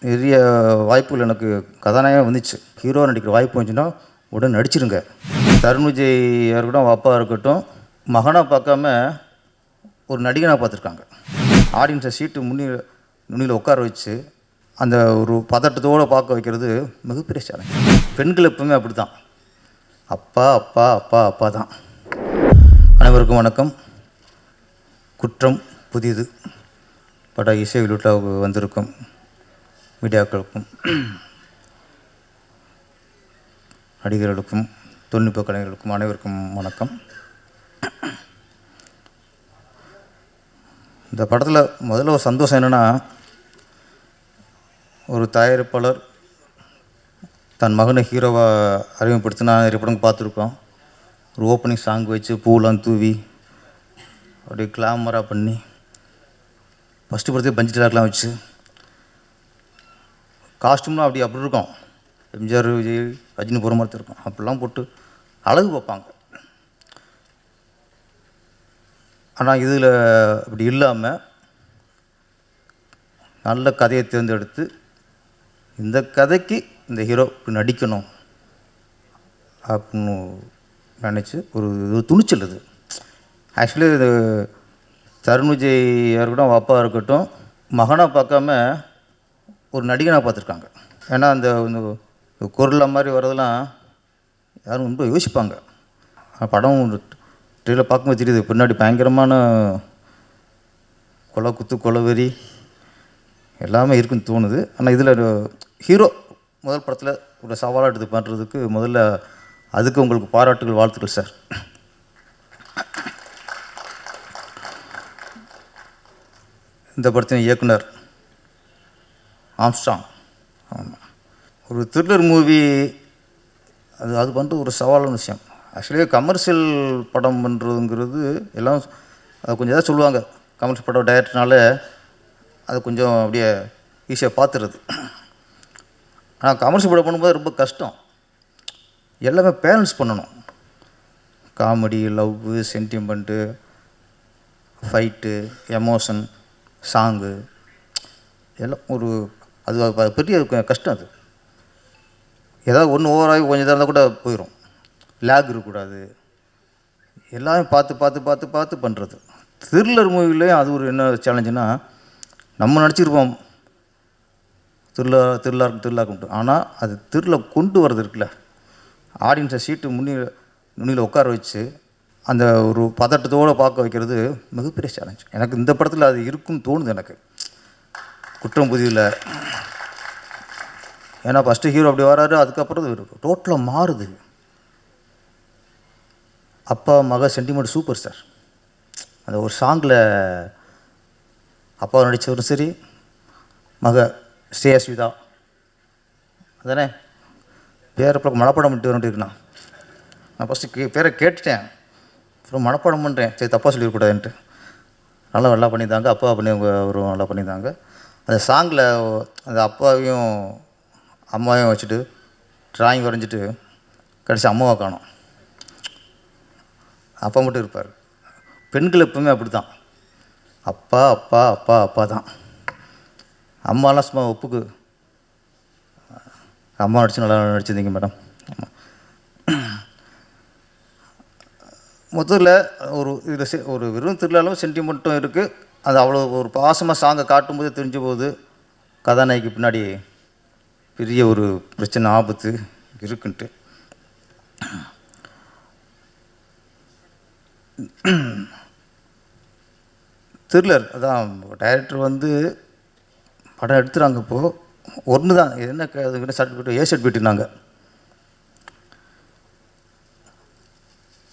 நிறைய வாய்ப்புகள் எனக்கு கதாநாயகம் வந்துச்சு. ஹீரோ நடிக்கிற வாய்ப்பு வந்துச்சுன்னா உடனே நடிச்சிருங்க. தருண் விஜய் இருக்கட்டும், அப்பா இருக்கட்டும், மகனாக பார்க்காம ஒரு நடிகனாக பார்த்துருக்காங்க. ஆடியன்ஸை சீட்டு நுனியில் உட்கார வச்சு அந்த ஒரு பதட்டத்தோடு பார்க்க வைக்கிறது மிகப்பெரிய சேலஞ்ச். பெண்கள் எப்பவுமே அப்படி தான், அப்பா அப்பா அப்பா அப்பா தான். அனைவருக்கும் வணக்கம். குற்றம் புதிது பட இசை வெளியீட்டாக வந்திருக்கும் மீடியாக்களுக்கும், நடிகர்களுக்கும், தொழில்நுட்ப கலைஞர்களுக்கும் அனைவருக்கும் வணக்கம். இந்த படத்தில் முதல்ல ஒரு சந்தோஷம் என்னென்னா, ஒரு தயாரிப்பாளர் தன் மகனை ஹீரோவாக அறிமுகப்படுத்தினா நிறைய படம் பார்த்துருக்கோம். ஒரு ஓப்பனிங் சாங் வச்சு பூலாம் தூவி அப்படியே கிளாமராக பண்ணி ஃபஸ்ட்டு படத்தே பஞ்சு டாக்லாம் வச்சு காஸ்ட்யூம்லாம் அப்படி இருக்கும். எம்ஜிஆர், விஜய், ரஜினி போகிற மாதிரி இருக்கும். அப்படிலாம் போட்டு அழகு பார்ப்பாங்க. ஆனால் இதில் அப்படி இல்லாமல் நல்ல கதையை தேர்ந்தெடுத்து இந்த கதைக்கு இந்த ஹீரோ இப்படி நடிக்கணும் அப்படின்னு நினச்சி ஒரு துணிச்சல். இது ஆக்சுவலி இது தருண் விஜய் இருக்கட்டும், அப்பா இருக்கட்டும், மகனாக பார்க்காம ஒரு நடிகனாக பார்த்துருக்காங்க. ஏன்னா அந்த குரல் மாதிரி வர்றதெல்லாம் யாரும் ரொம்ப யோசிப்பாங்க. படம் ட்ரெயிலில் பார்க்கும்போது தெரியுது, பின்னாடி பயங்கரமான கொலை குத்து கொலவெறி எல்லாமே இருக்குன்னு தோணுது. ஆனால் இதில் ஹீரோ முதல் படத்தில் ஒரு சவாலாக எடுத்து பண்ணுறதுக்கு முதல்ல அதுக்கு உங்களுக்கு பாராட்டுகள், வாழ்த்துக்கள் சார். இந்த படத்தின் இயக்குனர் ஆம்ஸ்ட்ராங். ஆமாம், ஒரு த்ரில்லர் மூவி அது பண்ணுறது ஒரு சவாலான விஷயம். ஆக்சுவலி கமர்ஷியல் படம் பண்ணுறதுங்கிறது எல்லாம் அது கொஞ்சம் எதாவது சொல்லுவாங்க. கமர்ஷியல் படம் டைரக்டர்னால அது கொஞ்சம் அப்படியே ஈஸியாக பார்த்துறது. ஆனால் கமர்ஷியல் படம் பண்ணும்போது ரொம்ப கஷ்டம். எல்லாமே பேலன்ஸ் பண்ணணும். Comedy, love, sentiment, fight, emotion, song எல்லாம் ஒரு அது பெரிய கஷ்டம். அது ஏதாவது ஒன்று ஓவராகி கொஞ்சம் இதாக இருந்தால் கூட போயிடும். லேக் இருக்கக்கூடாது. எல்லாமே பார்த்து பார்த்து பார்த்து பார்த்து பண்ணுறது. த்ரில்லர் மூவிலேயும் அது ஒரு என்ன சேலஞ்சுன்னா, நம்ம நடிச்சிருப்போம் திருவிழாக்குன்ட்டு, ஆனால் அது திருவிழா கொண்டு வர்றது இருக்குல்ல, ஆடியன்ஸை சீட்டு நுனியில் உட்கார வச்சு அந்த ஒரு பதட்டத்தோடு பார்க்க வைக்கிறது மிகப்பெரிய சேலஞ்ச். எனக்கு இந்த படத்தில் அது இருக்குன்னு தோணுது. எனக்கு குற்றம் புதிதில் ஏன்னா ஃபஸ்ட்டு ஹீரோ அப்படி வராரு, அதுக்கப்புறம் டோட்டலாக மாறுது. அப்பா மக சென்டிமெண்ட் சூப்பர் சார். அந்த ஒரு சாங்கில் அப்பா நடித்தவரும் சரி, மக ஸ்ரேயஸ்விதா அதானே பேரை மனப்பாடம் பண்ணிட்டு வந்துட்டுருக்குண்ணா. நான் ஃபஸ்ட்டு பேரை கேட்டுட்டேன், அப்புறம் மனப்பாடம் பண்ணுறேன். சரி தப்பாக சொல்லிடக்கூடாதுன்ட்டு நல்லா பண்ணியிருந்தாங்க. அப்பா அவரும் நல்லா பண்ணியிருந்தாங்க. அந்த சாங்கில் அந்த அப்பாவையும் அம்மாவையும் வச்சுட்டு ட்ராயிங் வரைஞ்சிட்டு கடைசி அம்மாவை காணும். அப்பா மட்டும் இருப்பார். பெண்கள் எப்பவுமே அப்படி தான், அப்பா அப்பா அப்பா அப்பா தான். அம்மாலாம் சும்மா ஒப்புக்கு அம்மா நல்லா நடிச்சிருந்தீங்க மேடம். ஆமாம், முதல்ல இதில் ஒரு வெறும் திருவிழாலும் சென்டிமெண்ட்டும் இருக்குது. அது அவ்வளோ ஒரு பாசமாக சாங்கை காட்டும்போது தெரிஞ்ச போது கதாநாயகி பின்னாடி பெரிய ஒரு பிரச்சனை, ஆபத்து இருக்குன்ட்டு. த்ரில்லர் அதான் டைரக்டர் படம் எடுத்துகிறாங்க. இப்போது ஒன்று தான் என்ன சர்டிஃபிகேட், சர்டிஃபிகேட்னாங்க.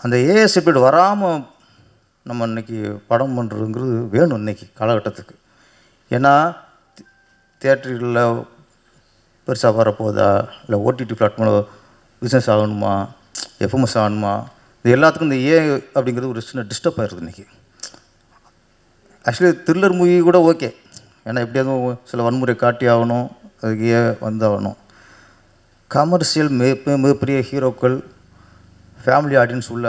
அந்த சர்டிஃபிகேட் வராமல் நம்ம இன்றைக்கி படம் பண்ணுறதுங்கிறது வேணும் இன்றைக்கி காலகட்டத்துக்கு. ஏன்னா தியேட்டர்களில் பெருசாக வரப்போதா, இல்லை ஓடிடி பிளாட்ஃபார்மில் பிஸ்னஸ் ஆகணுமா, எஃப்எம்எஸ் ஆகணுமா, இது எல்லாத்துக்கும் இந்த அப்படிங்கிறது ஒரு சின்ன டிஸ்டர்ப் ஆகிருக்குது இன்றைக்கி. ஆக்சுவலி த்ரில்லர் மூவி கூட ஓகே, ஏன்னா எப்படியாவது சில வன்முறை காட்டி ஆகணும், அதுக்கு வந்தாகணும். கமர்ஷியல் மிகப்பெரிய ஹீரோக்கள், ஃபேமிலி ஆடியன்ஸ் உள்ள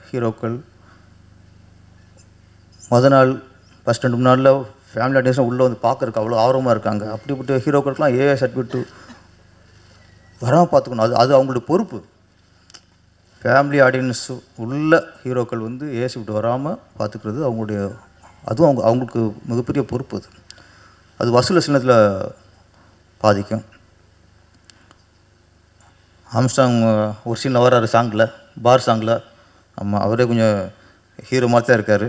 ஹீரோக்கள், நாள் ஃபஸ்ட் 2 3 நாளில் ஃபேமிலி ஆடியன்ஸும் உள்ளே வந்து பார்க்குறக்கு அவ்வளோ ஆர்வமாக இருக்காங்க. அப்படிப்பட்ட ஹீரோக்களுக்கெல்லாம் ஏஐ சர்டிஃபிகேட்டு வராமல் பார்த்துக்கணும். அது அது அவங்களுடைய பொறுப்பு. ஃபேமிலி ஆடியன்ஸ் உள்ள ஹீரோக்கள் வந்து ஏஐ சர்டிஃபிகேட் வராமல் பார்த்துக்கிறது அவங்களுடைய, அதுவும் அவங்களுக்கு மிகப்பெரிய பொறுப்பு. அது வசூல் சின்னத்தில் பாதிக்கும். ஆம்ஸ்டாங் ஒரு சீனில் வர்றாரு சாங்கில், பார் சாங்கில். ஆமாம், அவரே கொஞ்சம் ஹீரோ மாதிரி தான் இருக்கார்.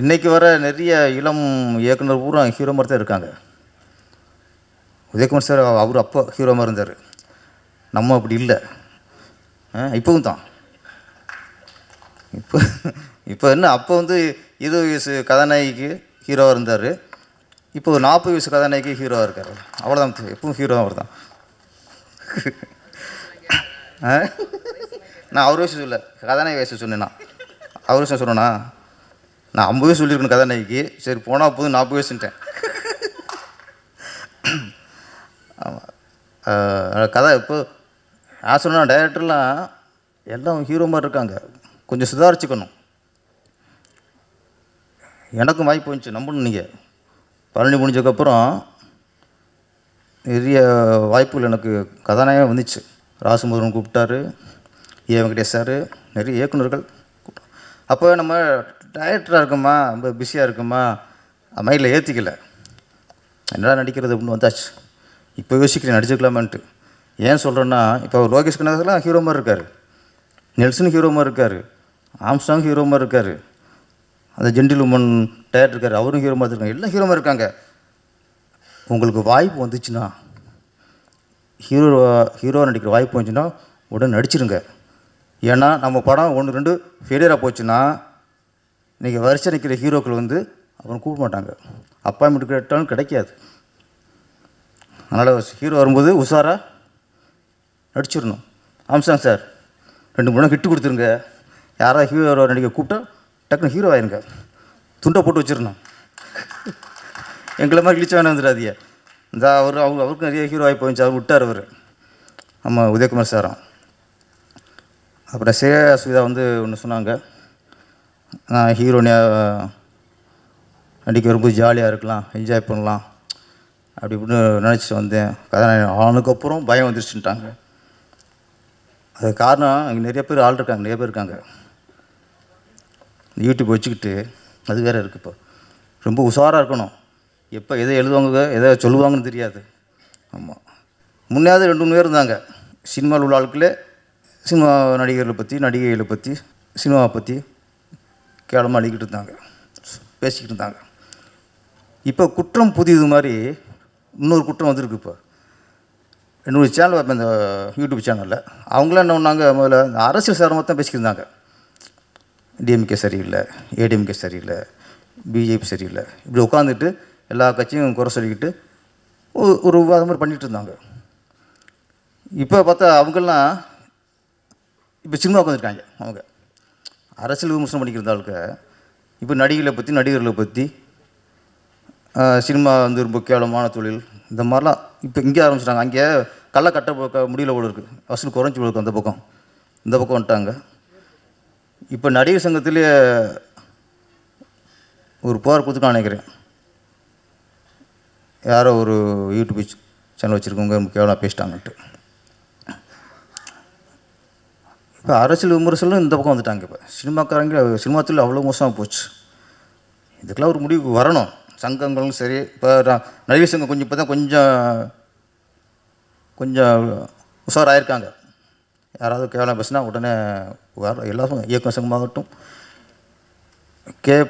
இன்றைக்கி வர நிறைய இளம் இயக்குனர் பூரா ஹீரோ மாதிரி தான் இருக்காங்க. உதயகுமார் சார் அவர் அப்போ ஹீரோ மாதிரி இருந்தார், நம்ம அப்படி இல்லை. இப்போவும் தான். இப்போ என்ன, அப்போ வந்து 20 வயசு கதாநாயகிக்கு ஹீரோவாக இருந்தார். இப்போ ஒரு 40 வயசு கதாநாயகி ஹீரோவாக இருக்கார். அவ்வளோதான், எப்பவும் ஹீரோ அவர் தான். நான் அவர் வயசு சொல்ல, கதாநாயகி வயசு சொன்னேன்னா அவர் வயசு சொன்னேன்னா, நான் 50 வயசு சொல்லியிருக்கணும் கதாநாயகிக்கு. சரி போனால் போது 40 வயசுன்ட்டேன். ஆமாம், கதை இப்போ நான் சொன்னால் டைரக்டர்லாம் எல்லாம் ஹீரோ மாதிரி இருக்காங்க. கொஞ்சம் சுதாரிச்சுக்கணும். எனக்கும் வாய்ப்பு வந்துச்சு, நம்பணும். நீங்கள் பழனி முடிஞ்சதுக்கப்புறம் நிறைய வாய்ப்புகள் எனக்கு கதாநாயகம் வந்துச்சு. ராசுமுருகன் கூப்பிட்டாரு, ஏ வெங்கடேஷ் சார், நிறைய இயக்குநர்கள். அப்போ நம்ம டைரக்டராக இருக்கோமா, ரொம்ப பிஸியாக இருக்குமா, மைண்டில் ஏற்றிக்கல. என்னடா நடிக்கிறது அப்படின்னு வந்தாச்சு. இப்போ யோசிக்கிறேன் நடிச்சுக்கலாமான்ட்டு. ஏன் சொல்கிறேன்னா, இப்போ லோகேஷ் கனகராஜ்லாம் ஹீரோ மாதிரி இருக்கார், நெல்சன் ஹீரோ மாதிரி இருக்கார், ஆம்ஸ்டாங் ஹீரோ மாதிரி இருக்கார், அந்த ஜென்டில் உமன் டயர் இருக்கார், அவரும் ஹீரோ மாதிரி இருக்காங்க. எல்லாம் ஹீரோ மாதிரி இருக்காங்க. உங்களுக்கு வாய்ப்பு வந்துச்சுன்னா, ஹீரோ நடிக்கிற வாய்ப்பு வந்துச்சுன்னா உடனே நடிச்சிருங்க. ஏன்னா நம்ம படம் 1 2 ஃபெயிலியராக போச்சுன்னா இன்றைக்கி வரிசை நிற்கிற ஹீரோக்கள் வந்து அப்புறம் கூப்பிட மாட்டாங்க, அப்பாயின்மெண்ட் கேட்டாலும் கிடைக்காது. அதனால் ஹீரோ வரும்போது உஷாராக நடிச்சிடணும். ஆம்ஸ்டாங் சார் 2 3 ஹிட்டு கொடுத்துருங்க. யாராவது ஹீரோ நடிக்க கூப்பிட்டா டக்குன்னு ஹீரோ ஆயிருங்க. துண்டை போட்டு வச்சிடணும். எங்களை மாதிரி கிழிச்ச வேணா வந்துடாதீங்க. இந்த அவருக்கு நிறைய ஹீரோ வாய்ப்பு வந்துச்சு, அவர் விட்டார் அவர். ஆமாம், உதயகுமார் சாரம். அப்புறம் ஸ்ரேயா சுவிதா வந்து ஒன்று சொன்னாங்க, நான் ஹீரோனியாக நடிக்க வரும்போது ஜாலியாக இருக்கலாம், என்ஜாய் பண்ணலாம் அப்படி இப்படின்னு நினச்சிட்டு வந்தேன். கதாநாயகன் ஆனதுக்கப்புறம் பயம் வந்துருச்சுட்டாங்க. அது காரணம், இங்கே நிறைய பேர் ஆள் இருக்காங்க, நிறைய பேர் இருக்காங்க. யூடியூப் வச்சுக்கிட்டு அது வேறு இருக்குது. இப்போ ரொம்ப உஷாராக இருக்கணும். எப்போ எதை எழுதுவாங்க எதை சொல்லுவாங்கன்னு தெரியாது. ஆமாம், முன்னாவது 2 3 பேர் இருந்தாங்க சினிமாவில் உள்ள ஆட்களே. சினிமா நடிகர்களை பற்றி, நடிகைகளை பற்றி, சினிமாவை பற்றி கேவலமாக அடிக்கிட்டு இருந்தாங்க, பேசிக்கிட்டு இருந்தாங்க. இப்போ குற்றம் புதியது மாதிரி இன்னொரு குற்றம் வந்துருக்கு. இப்போ என்னோடய சேனல் வைப்பேன், இந்த யூடியூப் சேனலில். அவங்களாம் என்ன பண்ணாங்க, முதல்ல இந்த அரசியல் சாரமாக தான் பேசிக்கிட்டு இருந்தாங்க. டிஎம்கே சரியில்லை, ஏடிஎம்கே சரியில்லை, பிஜேபி சரியில்லை, இப்படி உட்காந்துட்டு எல்லா கட்சியும் குறை சொல்லிக்கிட்டு ஒரு விவாதம் மாதிரி பண்ணிகிட்டு இருந்தாங்க. இப்போ பார்த்தா அவங்கெல்லாம் இப்போ சினிமாவுக்கு வந்துருக்காங்க. அவங்க அரசியல் விமர்சனம் பண்ணிக்கிற ஆளுக்கு இப்போ நடிகர்களை பற்றி சினிமா வந்து ரொம்ப கேவலமான தொழில் இந்த மாதிரிலாம் இப்போ இங்கே ஆரம்பிச்சிட்டாங்க. அங்கே கள்ள கட்ட முடியல போல இருக்குது, வசூல் குறைஞ்சி போல இருக்குது. இந்த பக்கம் வந்துட்டாங்க. இப்போ நடிகர் சங்கத்திலே ஒரு புகார் கொடுத்துருக்கான்னு நினைக்கிறேன். யாரோ ஒரு யூடியூப் சேனல் வச்சுருக்கவங்க கேவலமாக பேசிட்டாங்கன்ட்டு. இப்போ அரசியல் விமர்சனம் இந்த பக்கம் வந்துட்டாங்க. இப்போ சினிமா தொழில் அவ்வளோ மோசமாக போச்சு. இதுக்கெல்லாம் ஒரு முடிவு வரணும். சங்கங்களும் சரி, இப்போ நடிகர் சங்கம் கொஞ்சம் இப்போ தான் கொஞ்சம் உஷாராயிருக்காங்க. யாராவது கேவலம் பேசினா உடனே எல்லாரும் இயக்கம் சங்கமாகட்டும்.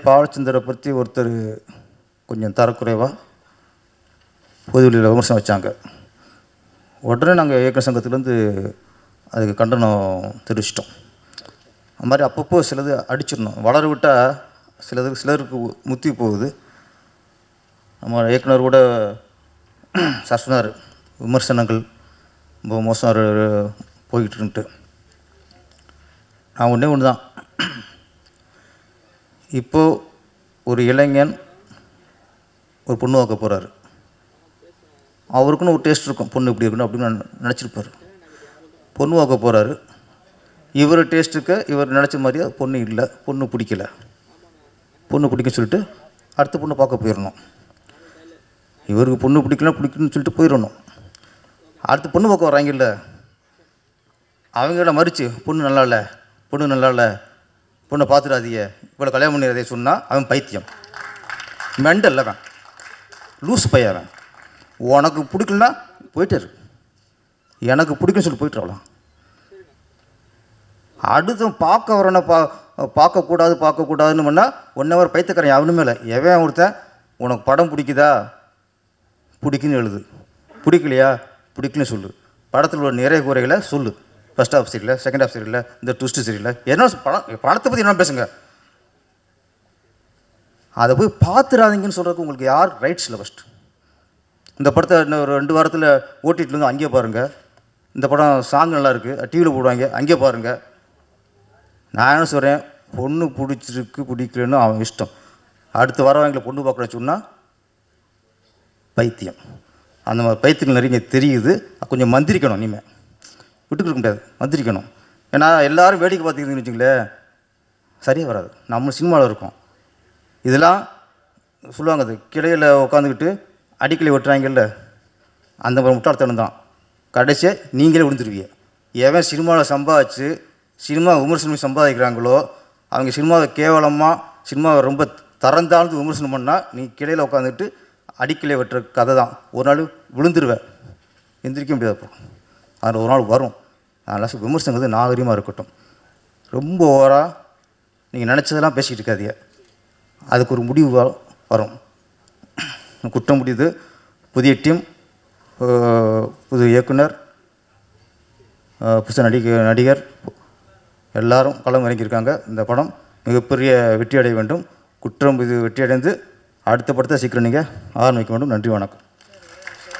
பாலச்சந்தரை பற்றி ஒருத்தர் கொஞ்சம் தரக்குறைவாக பொதுவெளியில் விமர்சனம் வச்சாங்க. உடனே நாங்கள் இயக்க சங்கத்துலேருந்து அதுக்கு கண்டனம் தெரிவிச்சிட்டோம். அது மாதிரி அப்பப்போ சிலது அடிச்சிடணும். வளர விட்டால் சிலருக்கு முத்தி போகுது. நம்ம இயக்குனர் கூட சார் சொன்னார், விமர்சனங்கள் ரொம்ப மோசம் போய்கிட்டுருன்ட்டு. நான் ஒன்று தான், இப்போது ஒரு இளைஞன் ஒரு பொண்ணு பார்க்க போகிறாரு. அவருக்குன்னு ஒரு டேஸ்ட் இருக்கும், பொண்ணு இப்படி இருக்கணும் அப்படின்னு நினச்சிருப்பார். பொண்ணு பார்க்க போகிறாரு. இவர் டேஸ்ட்டுக்கு இவர் நினச்ச மாதிரியே பொண்ணு இல்லை, பொண்ணு பிடிக்கல. பொண்ணு பிடிக்குன்னு சொல்லிட்டு அடுத்த பொண்ணை பார்க்க போயிடணும். இவருக்கு பொண்ணு பிடிக்குன்னு சொல்லிட்டு போயிடணும். அடுத்த பொண்ணு பார்க்க வராங்கல்ல, அவங்கள மறித்து பொண்ணு நல்லா இல்லை, பொண்ணு நல்லா இல்லை, பொண்ணை பார்த்துடாதீங்க, இவ்வளோ கல்யாணம் பண்ணிடுறதே சொன்னால் அவன் பைத்தியம், மெண்டல், அவன் லூஸ் பையன். உனக்கு பிடிக்கலன்னா போயிட்டாரு, எனக்கு பிடிக்குன்னு சொல்லி போயிட்டு வரலாம். அடுத்த பார்க்க வரேன்னா பார்க்கக்கூடாதுன்னு பண்ணால் 1 ஹவர் பைத்தியக்காரன் அவனுமே இல்லை. எவன் ஒருத்தன் உனக்கு படம் பிடிக்குதா, பிடிக்குன்னு எழுது, பிடிக்கலையா பிடிக்குன்னு சொல்லு, படத்தில் உள்ள நிறைய குறைகளை சொல்லு, ஃபஸ்ட் ஹாஃப் சரியில்லை, செகண்ட் ஹாஃப் சரியில்லை, இந்த ட்விஸ்ட்டு சரியில்லை, என்ன படத்தை பற்றி என்ன பேசுங்க, அதை போய் பார்த்துடாதீங்கன்னு சொல்கிறதுக்கு உங்களுக்கு யார் ரைட்ஸ் இல்லை. ஃபஸ்ட்டு இந்த படத்தை இன்னும் ஒரு 2 வாரத்தில் ஓட்டிகிட்டு அங்கேயே பாருங்கள். இந்த படம் சாங் நல்லா இருக்குது, டிவியில் போடுவாங்க, அங்கேயே பாருங்கள். நான் என்ன சொல்கிறேன், பொண்ணு பிடிச்சிருக்கு பிடிக்கலன்னு அவன் இஷ்டம். அடுத்து வரவங்களை பொண்ணு பார்க்கணும் சொன்னால் பைத்தியம். அந்த மாதிரி பைத்தியங்கள் நிறைய தெரியுது. கொஞ்சம் மந்திரிக்கணும், இனிமேல் விட்டுக்கிட முடியாது, மந்திரிக்கணும். ஏன்னா எல்லோரும் வேடிக்கை பார்த்துக்கிட்டீங்கன்னு வச்சுங்களேன், சரியாக வராது. நம்ம சினிமாவில் இருக்கோம், இதெல்லாம் சொல்லுவாங்க, அது கிளையில் உட்காந்துக்கிட்டு அடிக்கலை வெட்டுறாங்கல்ல, அந்த மாதிரி முட்டாள்தனம் தான். கடைசியாக நீங்களே விழுந்துருவீங்க. எவன் சினிமாவில் சம்பாதிச்சு சினிமா விமர்சனம் சம்பாதிக்கிறாங்களோ அவங்க சினிமாவை கேவலமாக, சினிமாவை ரொம்ப தரந்தாழ்ந்து விமர்சனம் பண்ணால் நீ கிளையில் உட்காந்துட்டு அடிக்கலை வெட்டுற கதை தான். ஒரு நாள் விழுந்துருவேன், எந்திரிக்க முடியாது. அப்போ அதில் ஒரு நாள் வரும். அதனால் விமர்சனங்கிறது நாகரிகமாக இருக்கட்டும். ரொம்ப ஓவராக நீங்கள் நினச்சதெல்லாம் பேசிக்கிட்டு இருக்காதீங்க, அதுக்கு ஒரு முடிவு வரும். குற்றம் முடியுது. புதிய டீம், புது இயக்குனர், புதுசு நடிகர் எல்லாரும் களம் இறங்கியிருக்காங்க. இந்த படம் மிகப்பெரிய வெற்றி அடைய வேண்டும். குற்றம் இது வெற்றி அடைந்து அடுத்த படத்தை சீக்கிரம் நீங்கள் ஆரம்பிக்க வேண்டும். நன்றி, வணக்கம்.